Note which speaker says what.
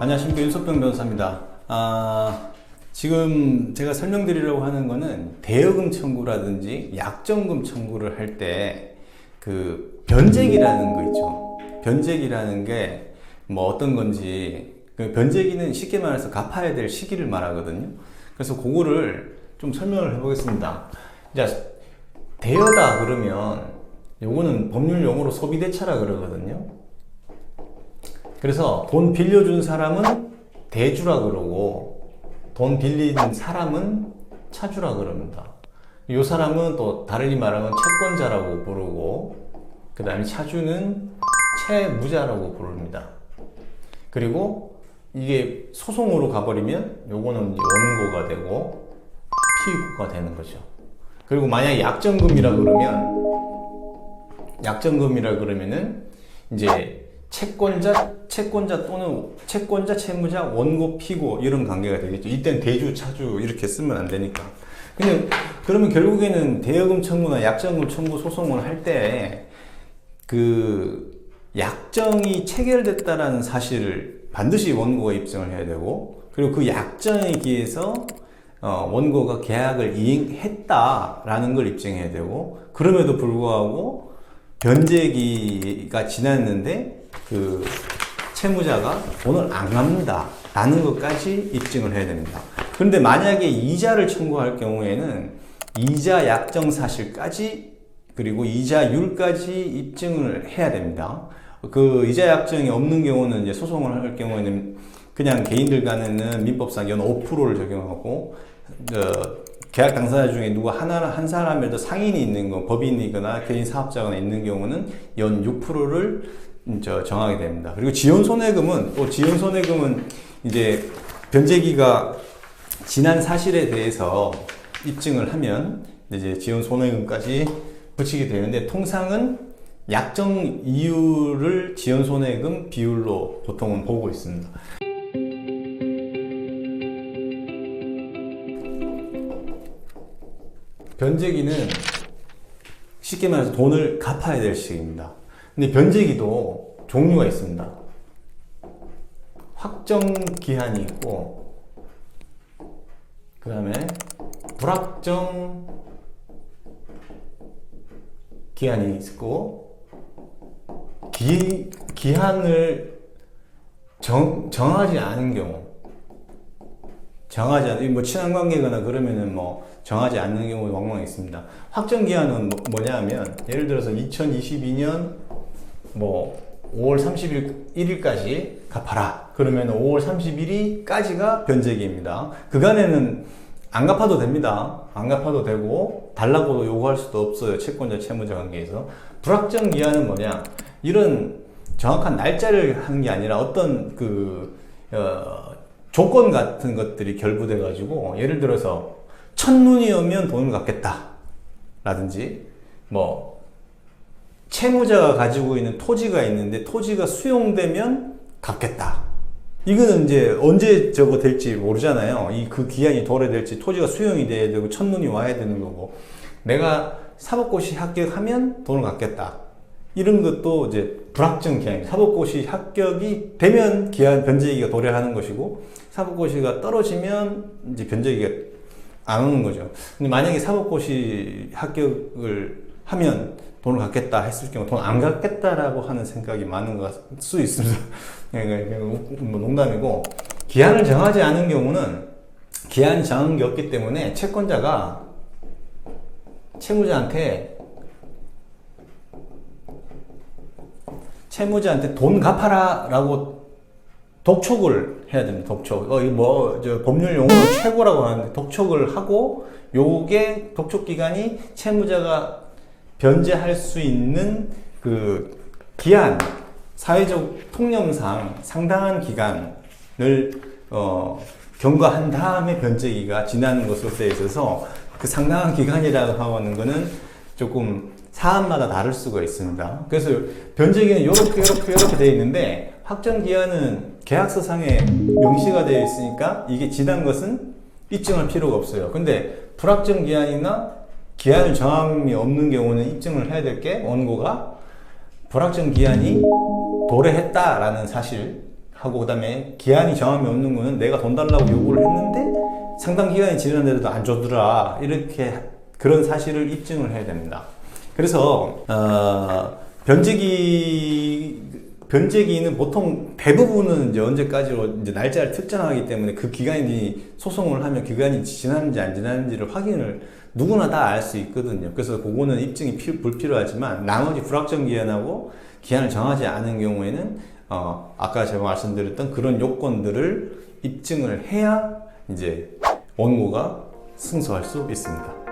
Speaker 1: 안녕하십니까, 윤석병 변호사입니다. 지금 제가 설명드리려고 하는 거는 대여금 청구라든지 약정금 청구를 할 때 그 변제기라는 거 있죠. 변제기라는 게 뭐 어떤 건지, 그 변제기는 쉽게 말해서 갚아야 될 시기를 말하거든요. 그래서 그거를 좀 설명을 해보겠습니다. 자, 대여다 그러면 요거는 법률 용어로 소비대차라 그러거든요. 그래서 돈 빌려준 사람은 대주라 그러고 돈 빌린 사람은 차주라 그럽니다. 이 사람은 또 다르게 말하면 채권자라고 부르고 그 다음에 차주는 채무자라고 부릅니다. 그리고 이게 소송으로 가버리면 요거는 원고가 되고 피고가 되는 거죠. 그리고 만약에 약정금이라 그러면은 이제 채권자 또는 채권자, 채무자, 원고, 피고 이런 관계가 되겠죠. 이때는 대주, 차주 이렇게 쓰면 안 되니까. 그러면 결국에는 대여금 청구나 약정금 청구 소송을 할 때 그 약정이 체결됐다라는 사실을 반드시 원고가 입증을 해야 되고, 그리고 그 약정에 기해서 원고가 계약을 이행했다라는 걸 입증해야 되고, 그럼에도 불구하고 변제기가 지났는데 그 채무자가 돈을 안 갚는다 라는 것까지 입증을 해야 됩니다. 그런데 만약에 이자를 청구할 경우에는 이자 약정 사실까지 그리고 이자율까지 입증을 해야 됩니다. 그 이자 약정이 없는 경우는 이제 소송을 할 경우에는 그냥 개인들 간에는 민법상 연 5%를 적용하고, 계약 당사자 중에 누구 한 사람이라도 상인이 있는 거, 법인이거나 개인 사업자거나 있는 경우는 연 6%를 정하게 됩니다. 그리고 지연손해금은 이제 변제기가 지난 사실에 대해서 입증을 하면 이제 지연손해금까지 붙이게 되는데, 통상은 약정 이율을 지연손해금 비율로 보통은 보고 있습니다. 변제기는 쉽게 말해서 돈을 갚아야 될 시기입니다. 근데 변제기도 종류가 있습니다. 확정 기한이 있고, 그 다음에 불확정 기한이 있고, 기한을 정하지 않은 경우, 뭐 친한 관계거나 그러면은 뭐 정하지 않는 경우도 왕왕 있습니다. 확정 기한은 뭐냐 하면, 예를 들어서 2022년 뭐 5월 31일까지 갚아라. 그러면 5월 31일까지가 변제기입니다. 그간에는 안 갚아도 됩니다. 안 갚아도 되고 달라고도 요구할 수도 없어요. 채권자, 채무자 관계에서. 불확정 기한은 뭐냐? 이런 정확한 날짜를 하는 게 아니라 어떤 조건 같은 것들이 결부돼 가지고, 예를 들어서 첫눈이 오면 돈을 갚겠다 라든지, 뭐 채무자가 가지고 있는 토지가 있는데 토지가 수용되면 갚겠다. 이거는 이제 언제 저거 될지 모르잖아요. 그 기한이 도래될지, 토지가 수용이 돼야 되고 첫눈이 와야 되는 거고, 내가 사법고시 합격하면 돈을 갚겠다. 이런 것도 이제 불확정 기한, 사법고시 합격이 되면 변제기가 도래하는 것이고, 사법고시가 떨어지면 이제 변제기가 안 오는 거죠. 근데 만약에 사법고시 합격을 하면 돈을 갚겠다 했을 경우 돈 안 갚겠다라고 하는 생각이 많은 것 수 있습니다. 뭐 농담이고, 기한을 정하지 않은 경우는 기한 정한 게 없기 때문에 채권자가 채무자한테 돈 갚아라 라고 독촉을 해야 됩니다. 독촉. 법률 용어로 최고라고 하는데, 독촉을 하고, 요게 독촉 기간이 채무자가 변제할 수 있는 그 기한, 사회적 통념상 상당한 기간을 경과한 다음에 변제기가 지나는 것으로 되어 있어서, 그 상당한 기간이라고 하는 거는 조금 사안마다 다를 수가 있습니다. 그래서 변제기는 이렇게 되어 있는데, 확정 기한은 계약서상에 명시가 되어 있으니까 이게 지난 것은 입증할 필요가 없어요. 근데 불확정 기한이나 기한을 정함이 없는 경우는 입증을 해야 될 게, 원고가 불확정 기한이 도래했다라는 사실, 하고, 그 다음에 기한이 정함이 없는 거는 내가 돈 달라고 요구를 했는데 상당 기간이 지났는데도 안 줘주더라, 이렇게 그런 사실을 입증을 해야 됩니다. 그래서 변제기는 보통 대부분은 이제 언제까지로 이제 날짜를 특정하기 때문에 그 기간이 소송을 하면 기간이 지났는지 안 지났는지를 확인을 누구나 다 알 수 있거든요. 그래서 그거는 입증이 불필요하지만, 나머지 불확정 기한하고 기한을 정하지 않은 경우에는 아까 제가 말씀드렸던 그런 요건들을 입증을 해야 이제 원고가 승소할 수 있습니다.